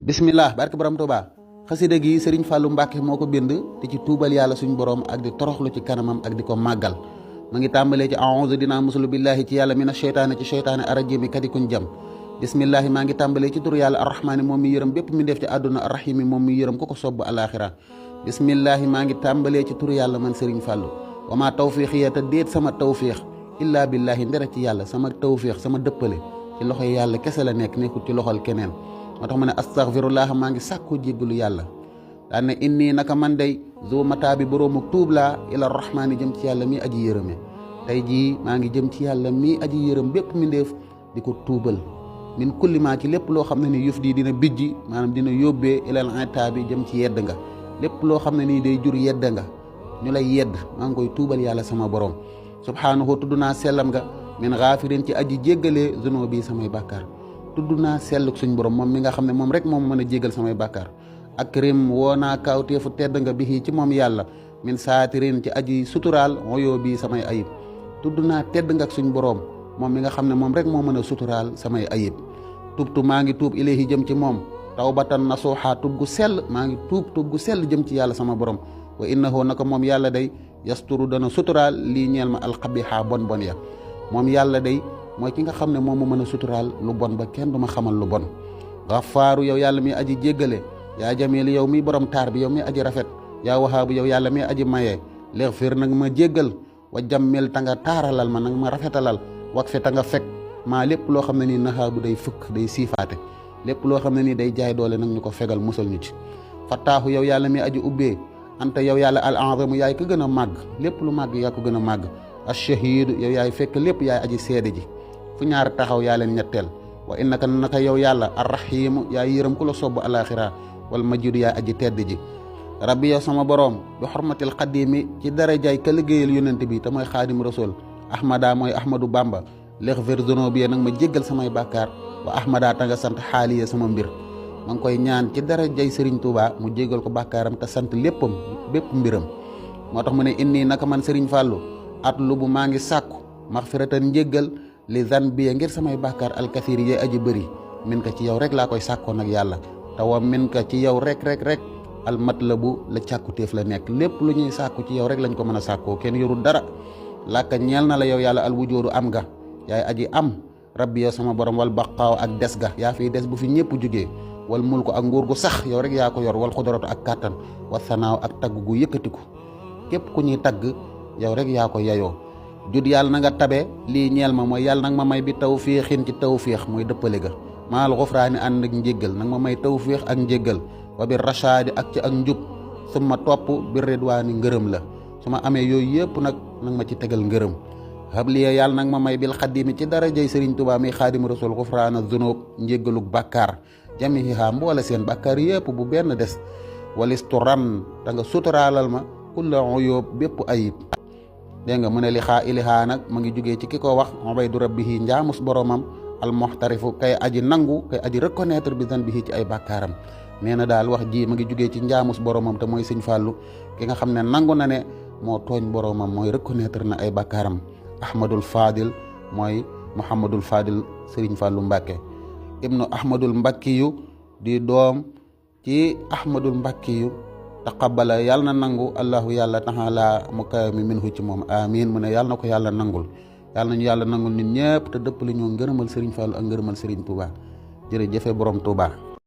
bismillah barke borom Tuuba xasida gi Serigne Fallou Mbacke moo ko bind te ci tuubal yàlla suñ borom ak di toroxlu ci kanamam ak di ko màggal ma ngi tàmbalee ci a'uuzu dinaa musulu billahi ci yàlla mina sheytaane ci sheytaane arajimi kadi kuñ jam bismillahi maa ngi tàmbalee ci tur yàlla arrahmaani moom mi yërëm bépp mi def ci àdduna arrahimi moom mi yërëm ku ko sobb alaxira bismillahi maa ngi tàmbalee ci tur yàlla man Serigne Fallou wa maa tawfiixiya te déet sama tawfiix illaa billahi ndere ci yàlla sama tawfiix sama dëppale ci loxoy yàlla kese la nekk nekkul ci loxol keneen moo tax mu ne astaghfirullah maa ngi sàkku jéggalu yàlla daan ne inni naka man day zo mataa bi boroomu tuub laa ila rahmaani jëm ci yàlla mi aji yërëme tey jii maa ngi jëm ci yàlla mi aji yërëm bépp mi ndéef di ko tuubal min kulli maa ci lépp loo xam ne ni yëf di dina bijji maanaam dina yóbbee ilal itaa bi jëm ci yedd nga lépp loo xam ne nii day jur yedd nga ñu lay yedd maa ngi koy tuubal yàlla sama borom subhaanahu tudd naa sellam nga min gaafirin ci aji jéggalee zuno bi samay bàkkaar tudd naa selluk suñ borom moom mi nga xam ne moom rek moom mën a jégal samay bàkkaar ak rim woo naa kawteefu tedd nga bi ci moom yàlla min saatirin ci aji suturaal oyoo bi samay ayib tudd naa tedd nga ak suñ borom moom mi nga xam ne moom rek moo mën a suturaal samay ayib tubtu maa ngi tuub ilayhi jëm ci moom tawbatan nasuuxa tub gu sell maa ngi tuub gu sell jëm ci yàlla sama borom wa innahu naka moom yàlla day yasturu dana suturaal lii ñeel ma alxabiha bon bon ya moom yàlla day mooy ki nga xam ne moom mu mën a suturaal lu bon ba kenn du ma xamal lu bon gafaaru yow yàlla mi aji jéggale yaa jamil yow mi borom taar bi yow mi aji rafet yaa wahaabu yow yàlla mi aji maye lixfir nag ma jéggal wa jammil ta nga taaralal ma nag ma rafetalal wak fi ta nga fekk maa lépp loo xam ne nii naxaabu day fëkk day siifaate lépp loo xam ne nii day jaay doole nag ñu ko fegal musal ñu ci fattaahu yow yàlla mi aji ubbee anta yow yàlla al azamu yaay ko gën a màgg lépp lu màgg yaa ko gën a màgg ash-shahiidu yow yaay fekk lépp yaay aji seede ji fu ñaar taxaw yaa leen ñetteel wa innaka naka yow yàlla arrahimu yaay yërëm ku la sobb alaxira wal majidu yaay aji tedd ji rabbi yow sama boroom bi xormatil xadimi ci darajaay ka liggéeyal yonent bi te mooy xaadim rasul ahmada mooy ahmadu bamba lixfir zunubi nag ma jéggal samay bàkkaar wa ahmada ta nga sant xaaliya sama mbir ma ngi koy ñaan ci darajay sëriñ Tuuba mu jéggal ko bàkkaaram te sant léppam bépp mbiram moo tax mu ne inni naka man sëriñ Fàllu atlubu maa ngi sàkku maxfiratan njéggal li zan bi ngir samay bàkkaar alkathir yi aji bëri min ka ci yow rek laa koy sàkkoo nag yàlla te wa min ka ci yow rek almatlabu la càkkutéef la nekk lépp lu ñuy sàkku ci yow rek lañ ko mën a sàkkoo kenn yorul dara làkka ñeel na la yow yàlla al wujoodu am nga yaay aji am rabbi yow sama borom wal baqaaw ak des ga yaa fiy des bu fi ñëpp jugee wal mulku ak nguur gu sax yow rek yaa ko yor wal xudratu ak kàttan wa sanaaw ak tagg gu yëkkatiku képp ku ñuy tagg yow rek yaa ko yayoo jud yàlla na nga tabe lii ñeel ma mooy yàlla nag ma may bi tawfiixin ci tawfiix mooy dëppale ga maal xufraani ànd ak njéggal nag ma may tawfiix ak njéggal wa bi rashaadi ak ci ak njub suma topp bi ridwaani ngërëm la su ma amee yooyu yëpp nag ma ci tegal ngërëm habliya yàlla nag ma may bil xadimi ci darajay sëriñ Tuubaa mi xaadim rasul xufraana zunub njéggaluk bàkkaar jamiha mboole seen bàkkaar yëpp bu benn des walistu ran da nga suturaalal ma kulla uyub bépp ayib dégg nga mu ne li xaa ilihaa nag ma ngi jugee ci ki ko wax ubaydu rabbihi njaamus boromam almuxtarifu kay aji nangu kay aji reconnaître bi dan bihi ci ay bàkkaaram nee na daal wax ji ma ngi jugee ci njaamus boromam te mooy sëñ Fàllu ki nga xam ne nangu na ne moo tooñ boromam mooy reconnaître na ay bàkkaaram ahmadul fadil mooy muhammadul fadil sëriñ Fàllu Mbàkke ibnu ahmadul mbakkiyu di doom ci ahmadul mbakkiyu taqabbala yàlla na nangu allahu yàlla taala mu kawe mi minhu ci moom amin mu ne yàlla na ko yàlla nangul yàlla nañu yàlla nangul nit ñëpp te dëpp li ñu ngërëmal sëriñ Fàllu ak ngërëmal sëriñ Touba jërëjëfe borom Touba